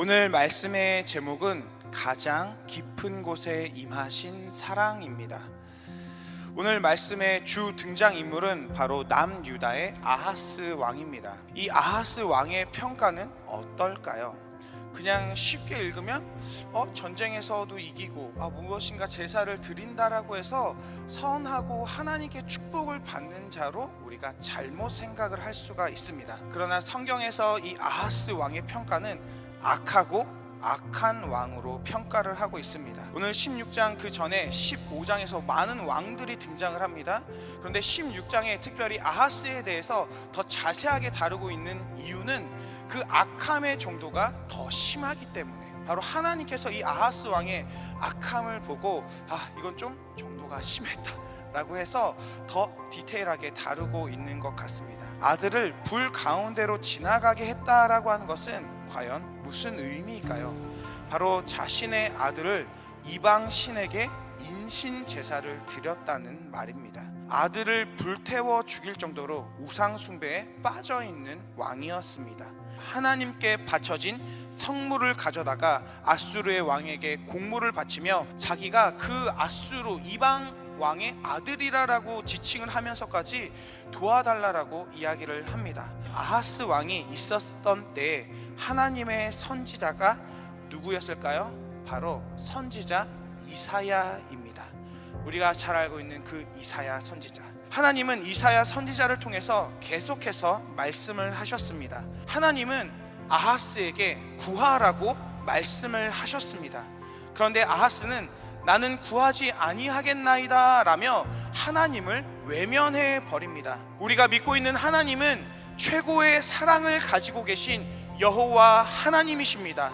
오늘 말씀의 제목은 가장 깊은 곳에 임하신 사랑입니다. 오늘 말씀의 주 등장인물은 바로 남유다의 아하스 왕입니다. 이 아하스 왕의 평가는 어떨까요? 그냥 쉽게 읽으면 전쟁에서도 이기고 무엇인가 제사를 드린다라고 해서 선하고 하나님께 축복을 받는 자로 우리가 잘못 생각을 할 수가 있습니다. 그러나 성경에서 이 아하스 왕의 평가는 악하고 악한 왕으로 평가를 하고 있습니다. 오늘 16장 그 전에 15장에서 많은 왕들이 등장을 합니다. 그런데 16장에 특별히 아하스에 대해서 더 자세하게 다루고 있는 이유는 그 악함의 정도가 더 심하기 때문에, 바로 하나님께서 이 아하스 왕의 악함을 보고 이건 좀 정도가 심했다 라고 해서 더 디테일하게 다루고 있는 것 같습니다. 아들을 불 가운데로 지나가게 했다라고 하는 것은 과연 무슨 의미일까요? 바로 자신의 아들을 이방 신에게 인신 제사를 드렸다는 말입니다. 아들을 불태워 죽일 정도로 우상 숭배에 빠져 있는 왕이었습니다. 하나님께 바쳐진 성물을 가져다가 아수르의 왕에게 공물을 바치며 자기가 그 아수르 이방 왕의 아들이라고 지칭을 하면서까지 도와달라고 이야기를 합니다. 아하스 왕이 있었던 때에 하나님의 선지자가 누구였을까요? 바로 선지자 이사야입니다. 우리가 잘 알고 있는 그 이사야 선지자. 하나님은 이사야 선지자를 통해서 계속해서 말씀을 하셨습니다. 하나님은 아하스에게 구하라고 말씀을 하셨습니다. 그런데 아하스는 나는 구하지 아니하겠나이다 라며 하나님을 외면해 버립니다. 우리가 믿고 있는 하나님은 최고의 사랑을 가지고 계신 여호와 하나님이십니다.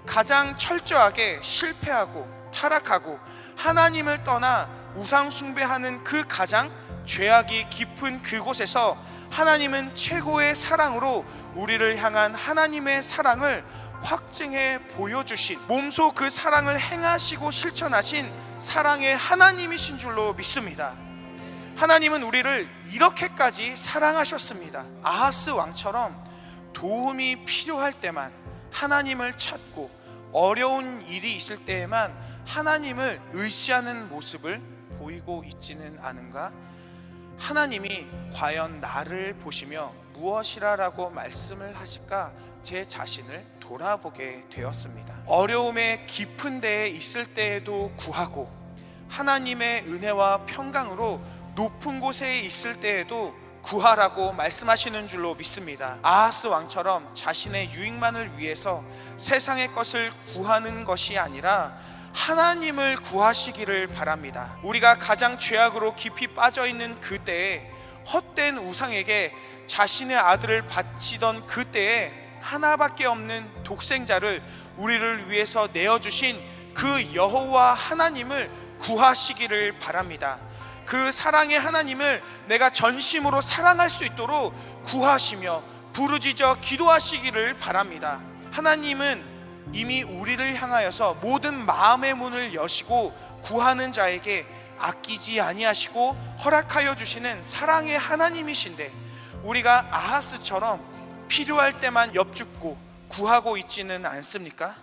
가장 철저하게 실패하고 타락하고 하나님을 떠나 우상 숭배하는 그 가장 죄악이 깊은 그곳에서 하나님은 최고의 사랑으로 우리를 향한 하나님의 사랑을 확증해 보여주신, 몸소 그 사랑을 행하시고 실천하신 사랑의 하나님이신 줄로 믿습니다. 하나님은 우리를 이렇게까지 사랑하셨습니다. 아하스 왕처럼 도움이 필요할 때만 하나님을 찾고 어려운 일이 있을 때에만 하나님을 의지하는 모습을 보이고 있지는 않은가? 하나님이 과연 나를 보시며 무엇이라고 말씀을 하실까? 제 자신을 돌아보게 되었습니다. 어려움의 깊은 데에 있을 때에도 구하고 하나님의 은혜와 평강으로 높은 곳에 있을 때에도 구하라고 말씀하시는 줄로 믿습니다. 아하스 왕처럼 자신의 유익만을 위해서 세상의 것을 구하는 것이 아니라 하나님을 구하시기를 바랍니다. 우리가 가장 죄악으로 깊이 빠져있는 그때에 헛된 우상에게 자신의 아들을 바치던 그때에 하나밖에 없는 독생자를 우리를 위해서 내어주신 그 여호와 하나님을 구하시기를 바랍니다. 그 사랑의 하나님을 내가 전심으로 사랑할 수 있도록 구하시며 부르짖어 기도하시기를 바랍니다. 하나님은 이미 우리를 향하여서 모든 마음의 문을 여시고 구하는 자에게 아끼지 아니하시고 허락하여 주시는 사랑의 하나님이신데, 우리가 아하스처럼 필요할 때만 엽죽고 구하고 있지는 않습니까?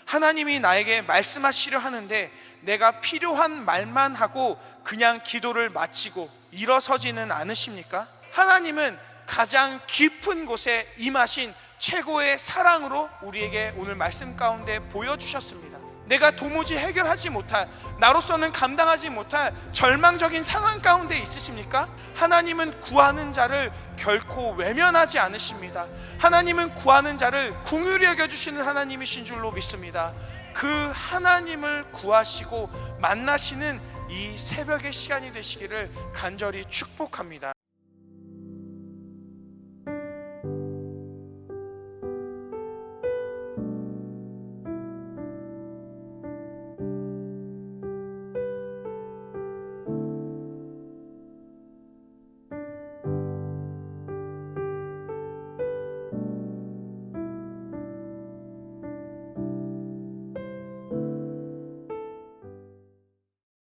하나님이 나에게 말씀하시려 하는데 내가 필요한 말만 하고 그냥 기도를 마치고 일어서지는 않으십니까? 하나님은 가장 깊은 곳에 임하신 최고의 사랑으로 우리에게 오늘 말씀 가운데 보여주셨습니다. 내가 도무지 해결하지 못할, 나로서는 감당하지 못할 절망적인 상황 가운데 있으십니까? 하나님은 구하는 자를 결코 외면하지 않으십니다. 하나님은 구하는 자를 긍휼히 여겨주시는 하나님이신 줄로 믿습니다. 그 하나님을 구하시고 만나시는 이 새벽의 시간이 되시기를 간절히 축복합니다.